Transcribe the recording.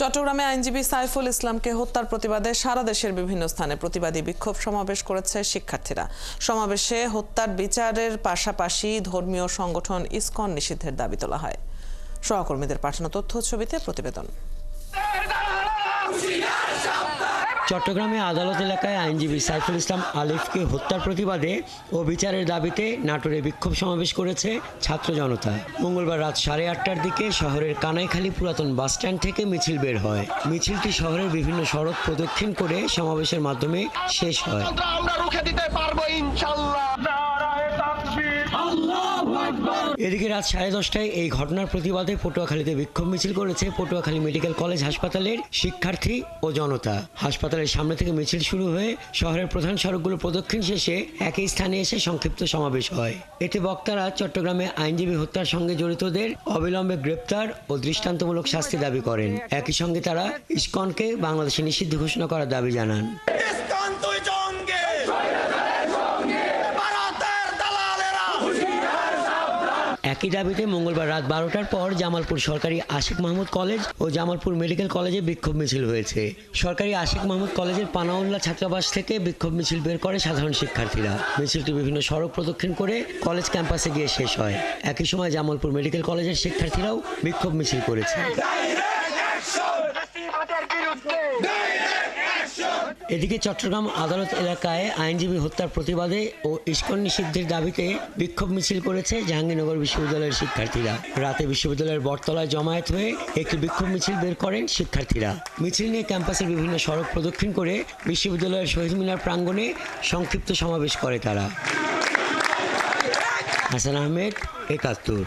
চট্টগ্রামে আইনজীবী সাইফুল ইসলামকে হত্যার প্রতিবাদে সারা দেশের বিভিন্ন স্থানে প্রতিবাদী বিক্ষোভ সমাবেশ করেছে শিক্ষার্থীরা। সমাবেশে হত্যার বিচারের পাশাপাশি ধর্মীয় সংগঠন ইসকন নিষিদ্ধের দাবি তোলা হয়। সহকর্মীদের পাঠানো তথ্য ছবিতে প্রতিবেদন। চট্টগ্রামে আদালত এলাকায় আইনজীবী সাইফুল ইসলাম আলিফকে হত্যার প্রতিবাদে ও বিচারের দাবিতে নাটোরে বিক্ষোভ সমাবেশ করেছে ছাত্র জনতা। মঙ্গলবার রাত 8:30টার দিকে শহরের কানাইখালী পুরাতন বাসস্ট্যান্ড থেকে মিছিল বের হয়। মিছিলটি শহরের বিভিন্ন সড়ক প্রদক্ষিণ করে সমাবেশের মাধ্যমে শেষ হয়। এদিকে রাত 10:30টায় এই ঘটনার প্রতিবাদে পটুয়াখালীতে বিক্ষোভ মিছিল করেছে পটুয়াখালী মেডিকেল কলেজ হাসপাতালের শিক্ষার্থী ও জনতা। হাসপাতালের সামনে থেকে মিছিল শুরু হয়ে শহরের প্রধান সড়কগুলো প্রদক্ষিণ শেষে একই স্থানে এসে সংক্ষিপ্ত সমাবেশ হয়। এতে বক্তারা চট্টগ্রামে আইনজীবী হত্যার সঙ্গে জড়িতদের অবিলম্বে গ্রেপ্তার ও দৃষ্টান্তমূলক শাস্তি দাবি করেন। একই সঙ্গে তারা ইসকনকে বাংলাদেশে নিষিদ্ধ ঘোষণা করার দাবি জানান। একই দাবিতে মঙ্গলবার রাত 12টার পর জামালপুর সরকারি আশিক মাহমুদ কলেজ ও জামালপুর মেডিকেল কলেজে বিক্ষোভ মিছিল হয়েছে। সরকারি আশিক মাহমুদ কলেজের পানাউল্লাহ ছাত্রাবাস থেকে বিক্ষোভ মিছিল বের করে সাধারণ শিক্ষার্থীরা। মিছিলটি বিভিন্ন সড়ক প্রদক্ষিণ করে কলেজ ক্যাম্পাসে গিয়ে শেষ হয়। একই সময় জামালপুর মেডিকেল কলেজের শিক্ষার্থীরাও বিক্ষোভ মিছিল করেছে। এদিকে চট্টগ্রাম আদালত এলাকায় আইনজীবী হত্যার প্রতিবাদে ও ইসকন নিষিদ্ধের দাবিতে বিক্ষোভ মিছিল করেছে জাহাঙ্গীরনগর বিশ্ববিদ্যালয়ের শিক্ষার্থীরা। রাতে বিশ্ববিদ্যালয়ের বটতলায় জমায়েত হয়ে একটি বিক্ষোভ মিছিল বের করেন শিক্ষার্থীরা। মিছিল নিয়ে ক্যাম্পাসের বিভিন্ন সড়ক প্রদক্ষিণ করে বিশ্ববিদ্যালয়ের শহীদ মিনার প্রাঙ্গণে সংক্ষিপ্ত সমাবেশ করে তারা। হাসান আহমেদ, ৭১।